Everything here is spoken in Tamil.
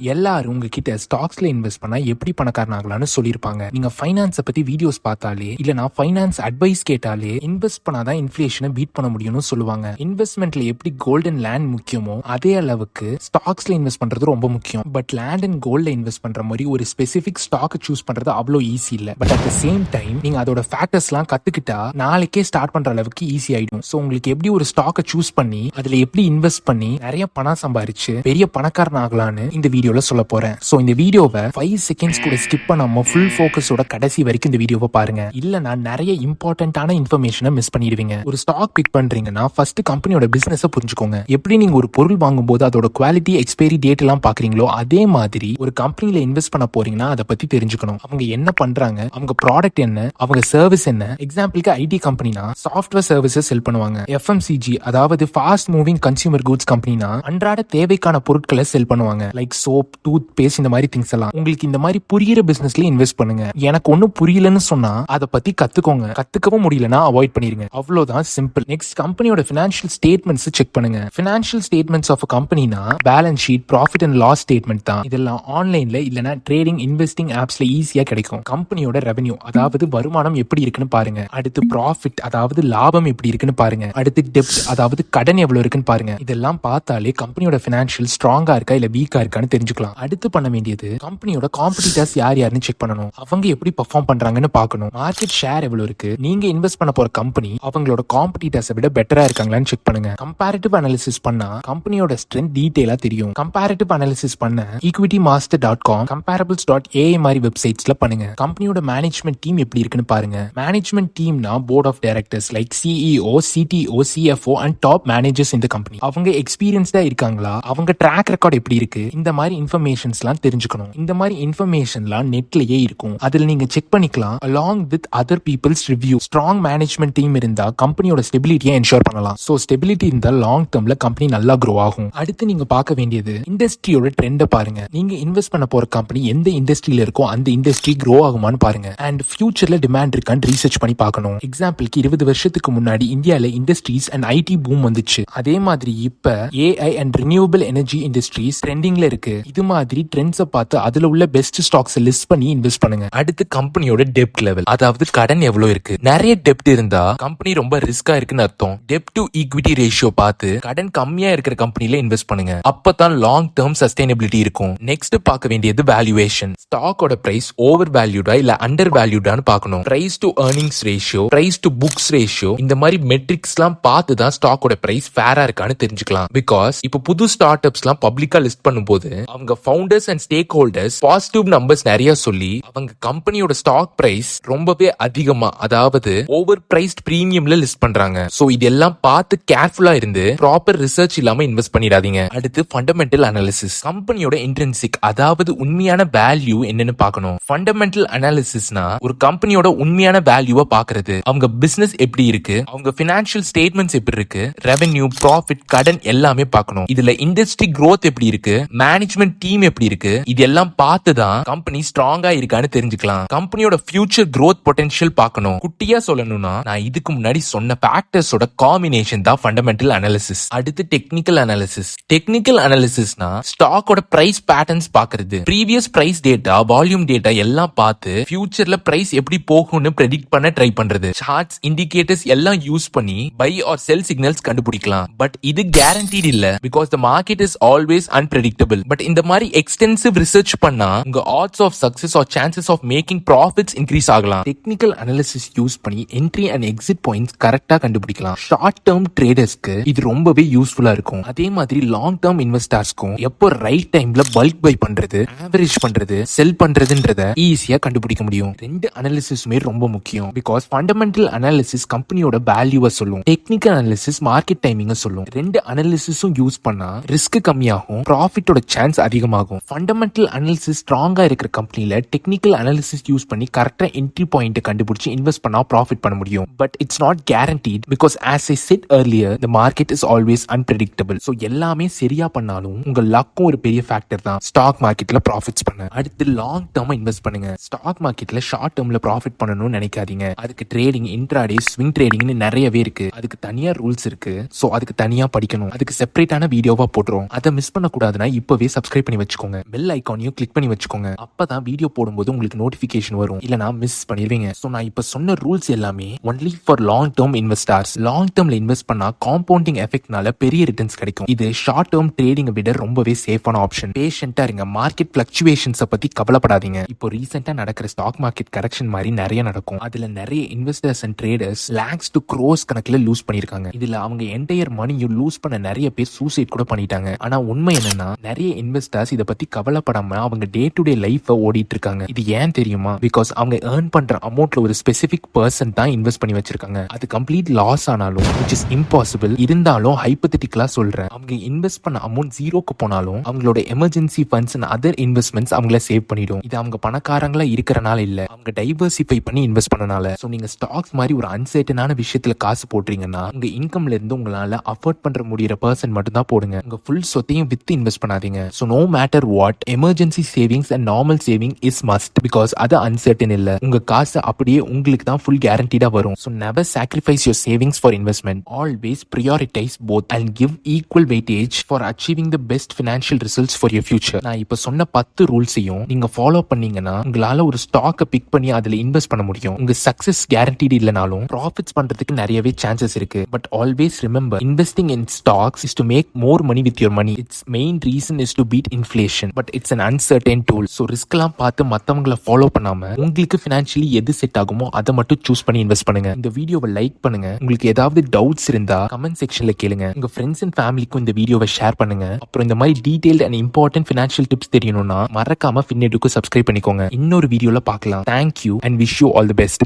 எல்லாரும் உங்ககிட்ட ஸ்டாக்ஸ்ல இன்வெஸ்ட் பண்ணா எப்படி பணக்காரன் ஆகலாம்னு சொல்லியிருப்பாங்க. நீங்க ஃபைனான்ஸை பத்தி வீடியோஸ் பார்த்தாலே இல்லனா ஃபைனான்ஸ் அட்வைஸ் கேட்டாலே இன்வெஸ்ட் பண்ணாதான் இன்ஃபிளேஷனை பீட் பண்ண முடியும்னு சொல்லுவாங்க. இன்வெஸ்ட்மெண்ட்ல எப்படி கோல்ட் அண்ட் லேண்ட் முக்கியமோ அதே அளவுக்கு ஸ்டாக்ஸ்ல இன்வெஸ்ட் பண்றது ரொம்ப முக்கியம். பட் லேண்ட் அண்ட் கோல்ட்ல இன்வெஸ்ட் பண்ற மாதிரி ஒரு ஸ்பெசிபிக் ஸ்டாக் சூஸ் பண்றது அவ்வளோ ஈஸி இல்ல. But at the same time நீங்க அதோட ஃபேக்டர்ஸ் எல்லாம் கத்துக்கிட்டா நாளைக்கே ஸ்டார்ட் பண்ற அளவுக்கு ஈஸி ஆயிடும். சோ உங்களுக்கு எப்படி ஒரு ஸ்டாக்கை சூஸ் பண்ணி அதுல எப்படி இன்வெஸ்ட் பண்ணி நிறைய பணம் சம்பாரிச்சு பெரிய பணக்காரன் ஆகலான்னு இந்த வீடியோல சொல்ல போறேன். சோ இந்த வீடியோவை 5 செகண்ட்ஸ் கூட ஸ்கிப் பண்ணாம ஃபுல் ஃபோக்கஸோட கடைசி வரைக்கும் இந்த வீடியோவை பாருங்க. இல்லனா நிறைய இம்பார்ட்டன்டான இன்ஃபர்மேஷனை மிஸ் பண்ணிடுவீங்க. ஒரு ஸ்டாக் பிக் பண்றீங்கன்னா ஃபர்ஸ்ட் கம்பெனியோட பிசினஸ் புரிஞ்சுக்கோங்க. எப்படி நீங்க ஒரு பொருள் வாங்கும் போது அதோட குவாலிட்டி எக்ஸ்பைரி டேட் எல்லாம் பாக்குறீங்களோ அதே மாதிரி ஒரு கம்பெனில இன்வெஸ்ட் பண்ண போறீங்கன்னா அதை பத்தி தெரிஞ்சுக்கணும். அவங்க என்ன பண்றாங்க, அவங்க ப்ராடக்ட் என்ன, அவங்க சர்வீஸ் என்ன. எக்ஸாம்பிளுக்கு ஐடி கம்பெனினா சாஃப்ட்வேர் சர்வீசஸ் செல் பண்ணுவாங்க. எஃப்எம்சிஜி அதாவது ஃபாஸ்ட் மூவிங் கன்சியூமர் கூட்ஸ் கம்பெனினா அன்றாட தேவைக்கான பொருட்களை செல் பண்ணுவாங்க. லைக் சோப், டூத் பேஸ்ட், இந்த மாதிரி திங்ஸ் எல்லாம். உங்களுக்கு இந்த மாதிரி புரியுற பிசினஸ்ல இன்வெஸ்ட் பண்ணுங்க. எனக்கு ஒன்னும் புரியலன்னு சொன்னா அதை பத்தி கத்துக்கோங்க. கத்துக்கவும் முடியலன்னா அவாய்ட் பண்ணிருங்க. அவ்வளவுதான் சிம்பிள். நெக்ஸ்ட் கம்பெனியோட ஃபினான்ஷியல் ஸ்டேட்மெண்ட்ஸ் செக் பண்ணுங்க. ஃபினான்ஷியல் ஸ்டேட்மெண்ட்ஸ் ஆஃப் கம்பெனினா balance sheet, profit and loss statement தான். இதெல்லாம் ஆன்லைன்ல இல்லனா ட்ரேடிங், இன்வெஸ்டிங் ஆப்ஸ்ல ஈஸியா கிடைக்கும். கம்பெனியோட ரெவென்யூ அதாவது வருமானம் எப்படி இருக்குன்னு பாருங்க. அடுத்து ப்ராஃபிட் அதாவது லாபம் எப்படி இருக்குன்னு பாருங்க. அடுத்து டெப்ட் அதாவது கடன் எவ்வளவு இருக்குன்னு பாருங்க. இதெல்லாம் பார்த்தாலே கம்பெனியோட ஃபினான்ஷியல் ஸ்ட்ராங்கா இருக்கா இல்ல வீக்கா இருக்கான்னு தெரிஞ்சுக்கலாம். அடுத்து பண்ண வேண்டியது கம்பெனியோட காம்படிட்டர்ஸ் யார் யாருன்னு செக் பண்ணணும். அவங்க எப்படி பெர்ஃபார்ம் பண்றாங்கன்னு பார்க்கணும். மார்க்கெட் ஷேர் எவ்வளவு இருக்கு, நீங்க இன்வெஸ்ட் பண்ண போற கம்பெனி அவங்களோட காம்படிட்டர்ஸை விட பெட்டரா இருக்காங்களான்னு செக் பண்ணுங்க. கம்பேரிட்டிவ் அனாலிசிஸ் பண்ணா கம்பெனியோட ஸ்ட்ரென்த் டீடைலா தெரியும். கம்பேரிட்டிவ் அனாலிசிஸ் பண்ண equitymaster.com, comparables.ai மாதிரி வெப்சைட்ஸ்ல பண்ணுங்க. கம்பெனியோட மேனேஜ்மெண்ட் டீம் எப்படி இருக்குன்னு பாருங்க. மேனேஜ்மெண்ட் டீம்னா board of directors like CEO, CTO, CFO and top managers இந்த கம்பெனி. அவங்க எக்ஸ்பீரியன்ஸ்டா இருக்காங்களா, அவங்க ட்ராக் ரெக்கார்ட் எப்படி இருக்கு, இந்த மாதிரி இன்ஃபர்மேஷன்ஸ்லாம் தெரிஞ்சுக்கணும். இந்த மாதிரி இன்ஃபர்மேஷன்லாம் நெட்லயே இருக்கும். அதுல நீங்க செக் பண்ணிக்கலாம் along with other people's review. Strong management team இருந்தா கம்பெனியோட ஸ்டெபிலிட்டியை என்ஷூர் பண்ணலாம். சோ ஸ்டெபிலிட்டி இருந்தா லாங் டர்ம்ல கம்பெனி நல்லா க்ரோ ஆகும். அடுத்து நீங்க பார்க்க வேண்டியது இண்டஸ்ட்ரியோட ட்ரெண்டை பாருங்க. நீங்க இன்வெஸ்ட் பண்ண போற கம்பெனி எந்த இண்டஸ்ட்ரியில இருக்கோ அந்த இண்டஸ்ட்ரி க்ரோ ஆகுமான்னு பாருங்க. அண்ட் ஃபியூச்சர்ல டிமாண்ட் இருக்கான்னு ரீசர்ச் பண்ணி பார்க்கணும். எக்ஸாம்பிளுக்கு 20 வருஷத்துக்கு முன்னாடி இந்தியால இண்டஸ்ட்ரீஸ் அண்ட் ஐடி பூம் வந்துச்சு. அதே மாதிரி இப்ப AI and renewable energy industries ட்ரெண்டிங்ல இருக்கு. இது மாதிரி ட்ரெண்ட்ஸை பார்த்து அதுல உள்ள பெஸ்ட் ஸ்டாக்ஸ் லிஸ்ட் பண்ணி இன்வெஸ்ட் பண்ணுங்க. அடுத்து கம்பெனியோட டெப்ட் லெவல் அதாவது கடன் எவ்வளவு இருக்கு. நிறைய டெப்ட் இருந்தா கம்பெனி ரொம்ப ரிஸ்கா இருக்குன்னு அர்த்தம். டெப்ட் டு ஈக்விட்டி ரேஷியோ பார்த்து கடன் கம்மியா இருக்கிற கம்பெனில இன்வெஸ்ட் பண்ணுங்க. அப்பதான் லாங் டர்ம் சஸ்டைனபிலிட்டி இருக்கும். நெக்ஸ்ட் பார்க்க வேண்டியது வேல்யூவேஷன். ஸ்டாக்கோட பிரைஸ் ஓவர் வேல்யூடா இல்ல அண்டர் வேல்யூடான்னு பார்க்கணும். Price to earnings ratio, price to books ratio, இந்த மாதிரி மெட்ரிக்ஸ் எல்லாம் பார்த்து தான் ஸ்டாக்கோட பிரைஸ் ஃபேரா இருக்கான்னு தெரிஞ்சுக்கலாம். பிகாஸ் இப்ப புது ஸ்டார்ட் அப்ஸ் எல்லாம் பப்ளிக்கா லிஸ்ட் பண்ணும்போது அவங்க founders and stack holders positive numbers நிறைய சொல்லி அவங்க கம்பெனியோட ஸ்டாக் பிரைஸ் ரொம்பவே அதிகமா அதாவது ஓவர் பிரைஸ்ட் பிரீமியம்ல லிஸ்ட் பண்றாங்க. சோ இதெல்லாம் பார்த்து கேர்ஃபுல்லா இருந்து ப்ராப்பர் ரிசர்ச் இல்லாம இன்வெஸ்ட் பண்ணிடாதீங்க. அடுத்து ஃபண்டமெண்டல் அனாலிசிஸ். கம்பெனியோட இன்ட்ரின்சிக் அதாவது உண்மையான வேல்யூ என்னன்னு பார்க்கணும். ஃபண்டமெண்டல் அனாலிசிஸ்னா ஒரு கம்பெனியோட உண்மையான வேல்யூவை பார்க்கிறது. அவங்க பிசினஸ் எப்படி இருக்கு, அவங்க பினான்சியல் ஸ்டேட்மெண்ட்ஸ் எப்படி இருக்கு, ரெவென்யூ, ப்ராஃபிட், கடன் எல்லாமே பார்க்கணும். இதுல இண்டஸ்ட்ரி growth எப்படி இருக்கு, மேனேஜ்மெண்ட் டீம் எப்படி இருக்கு, இதெல்லாம் பார்த்து தான் கம்பெனி ஸ்ட்ராங்கா இருக்கான்னு தெரிஞ்சுக்கலாம். கம்பெனியோட ஃபியூச்சர் growth பொட்டன்ஷியல் பார்க்கணும். குட்டியா சொல்லணும்னா நான் இதுக்கு முன்னாடி சொன்ன ஃபேக்டர்ஸோட காம்பினேஷன் தான் ஃபண்டமெண்டல் அனாலிசிஸ். அடுத்து டெக்னிக்கல் அனாலிசிஸ். டெக்னிக்கல் அனாலிசிஸ்னா ஸ்டாக்கோட பிரைஸ் பேட்டர்ன்ஸ் பார்க்கிறது. Previous price data, volume data எல்லாம் பார்த்து ஃபியூச்சர்ல பிரைஸ் எப்படி போகும்னு predict பண்ண ட்ரை பண்றது. சார்ட்ஸ், இண்டிகேட்டர்ஸ் எல்லாம் யூஸ் பண்ணி பை ஆர் செல் சிக்னல்ஸ் கண்டுபிடிக்கலாம். பட் இது கேரண்டீட் இல்ல because the market is always unpredictable. But இந்த மாதிரி எக்ஸ்டென்சிவ் ரிசர்ச் பண்ணா உங்க odds of success or chances of making profits increase ஆகலாம். டெக்னிக்கல் அனாலிசிஸ் யூஸ் பண்ணி என்ட்ரி அண்ட் எக்ஸிட் பாயிண்ட்ஸ் கரெக்டா கண்டுபிடிக்கலாம். ஷார்ட் டேர்ம் ட்ரேடர்ஸ்க்கு இது ரொம்பவே யூஸ்ஃபுல்லா இருக்கும். அதே மாதிரி லாங் டேர்ம் இன்வெஸ்டர்ஸ்க்கும் எப்போ ரைட் டைம்ல பல்க் பை பண்றது, ஆவரேஜ் பண்றது, செல் பண்றதுன்றத ஈஸியா கண்டுபிடிக்க முடியும். ரெண்டு அனாலிசிஸுமே ரொம்ப முக்கியம். பிகாஸ் ஃபண்டமெண்டல் அனாலிசிஸ் கம்பெனியோட வேல்யூவை சொல்லும், டெக்னிக்கல் அனாலிசிஸ் மார்க்கெட் டைமிங்க சொல்லும். ரெண்டு அனாலிசிஸும் யூஸ் பண்ணா ரிஸ்க் கம்மியாகும், ப்ராஃபிட்டோட சான்ஸ் அதிகமாகும். ஃபண்டமெண்டல் அனாலிசிஸ் ஸ்ட்ராங்கா இருக்கிற கம்பெனில டெக்னிக்கல் அனாலிசிஸ் யூஸ் பண்ணி கரெக்டா என்ட்ரி பாயிண்ட் கண்டுபிடிச்சு இன்வெஸ்ட் பண்ணா ப்ராஃபிட் பண்ண முடியும். But it's not guaranteed because as I set earlier the market is always unpredictable. So எல்லாமே சரியா பண்ணாலும் உங்க லக்கும் ஒரு பெரிய ஃபேக்டர் தான் ஸ்டாக் மார்க்கெட்ல ப்ராஃபிட்ஸ் பண்ண. அடுத்து லாங் டேர்மா இன்வெஸ்ட் பண்ணுங்க. ஸ்டாக் மார்க்கெட்ல ஷார்ட் டேர்ம்ல ப்ராஃபிட் பண்ணணும்னு நினைக்காதீங்க. அதுக்கு ட்ரேடிங், இன்ட்ராடே, ஸ்விங் ட்ரேடிங்னு நிறையவே இருக்கு. அதுக்கு தனியா ரூல்ஸ் இருக்கு. சோ அதுக்கு தனியா படிக்கணும். அதுக்கு செப்பரேட்டான வீடியோவா போட்டுரும். அதை மிஸ் பண்ண கூடாதுன்னா இப்பவே சப்ஸ்கிரைப் பண்ணி வச்சுக்கோங்க. பெல் ஐகானையும் கிளிக் பண்ணி வச்சுக்கோங்க. அப்பதான் வீடியோ போடும்போது உங்களுக்கு நோட்டிபிகேஷன் வரும். இல்லனா மிஸ் பண்ணிடுவீங்க. சோ நான் இப்ப சொன்ன ரூல்ஸ் எல்லாமே only for long term investors. Long டேர்ம்ல இன்வெஸ்ட் பண்ணா காம்பவுண்டிங் எஃபெக்ட்னால பெரிய ரிட்டர்ன்ஸ் கிடைக்கும். இது ஷார்ட் டேர்ம் ட்ரேடிங்கை விட ரொம்பவே சேஃபான ஆப்ஷன். பேஷண்டா இருங்க. மார்க்கெட் பிளக்சுவேஷன்ஸை பத்தி கவலைப்படாதீங்க. இப்போ ரீசெண்டா நடக்கிற ஸ்டாக் மார்க்கெட் கரெக்ஷன் மாதிரி நிறைய நடக்கும். அதுல நிறைய investors and traders lakhs to crores கணக்குல லூஸ் பண்ணிருக்காங்க. இதுல அவங்க என்டையர் மணியும் லூஸ் பண்ண நிறைய பேர் சூசைட் கூட பண்ணிட்டாங்க. ஆனா உண்மை என்னன்னா நிறைய இன்வெஸ்டர்ஸ் இதை பத்தி கவலைப்படாம அவங்க டே டு டே லைஃப் ஓடிட்டு இருக்காங்க. இது ஏன் தெரியுமா? பிகாஸ் அவங்க ஏர்ன் பண்ற அமௌண்ட்ல ஒரு ஸ்பெசிபிக் பர்சன் தான் இன்வெஸ்ட் பண்ணி வச்சிருக்காங்க. அது கம்ப்ளீட் லாஸ் ஆனாலும் which is impossible இருந்தாலும் ஹைப்போதெட்டிக்கலா சொல்றேன், அவங்க இன்வெஸ்ட் பண்ண அமௌண்ட் ஜீரோக்கு போனாலும் அவங்களோட emergency funds and other investments அவங்கள சேவ் பண்ணிடும். இது அவங்க பணக்காரங்களா இருக்கறனால இல்ல, அவங்க டைவர்சிஃபை பண்ணி இன்வெஸ்ட் பண்ணனால. சோ நீங்க ஸ்டாக்ஸ் மாதிரி ஒரு அன்சர்டனான விஷயத்துல காசு போடுறீங்கன்னா உங்க இன்கம்ல இருந்து உங்களால அஃபோர்ட் பண்ற முடியற பர்சன் மட்டும் தான் போடுங்க. உங்க ஃபுல் சொத்தையும் வித்து இன்வெஸ்ட் பண்ணாதீங்க. So no matter what, emergency savings and normal saving is must. Because அது அன்சர்டன் இல்ல, உங்க காசு அப்படியே உங்களுக்கு தான் ஃபுல் கேரண்டீடா வரும். So never sacrifice your savings for investment. Always prioritize both and give equal weightage for achieving the best financial results for your future. நான் இப்ப சொன்ன 10 ரூல்ஸையும் நீங்க ஃபாலோ பண்ணீங்கன்னா உங்களால ஒரு ஸ்டாக்கை பிக் பண்ணி அதுல இன்வெஸ்ட் பண்ண முடியும். உங்க சக்சஸ் கேரண்டீடு இல்லனாலும் ப்ராஃபிட்ஸ் பண்றதுக்கு நிறையவே சான்சஸ் இருக்கு. But always remember, investing in stocks is to make more money with your money. Its main reason is to beat inflation, but it's an uncertain tool. So risk எல்லாம் பார்த்து மத்தவங்கள ஃபாலோ பண்ணாம உங்களுக்கு financially எது செட் ஆகுமோ அதை மட்டும் சூஸ் பண்ணி இன்வெஸ்ட் பண்ணுங்க. இந்த வீடியோவை லைக் பண்ணுங்க. உங்களுக்கு ஏதாவது டவுட்ஸ் இருந்தா கமெண்ட் செக்ஷன்ல கேளுங்க. உங்க ஃப்ரெண்ட்ஸ் அண்ட் ஃபேமிலிக்கும் இந்த வீடியோவை ஷேர் பண்ணுங்க. அப்புறம் இந்த மாதிரி detailed and important financial tips தெரியணும்னா மறக்காம ஃபின்னெட்டுக்கு சப்ஸ்கிரைப் பண்ணிக்கோங்க. இன்னொரு வீடியோல பார்க்கலாம். Thank you and wish you all the best.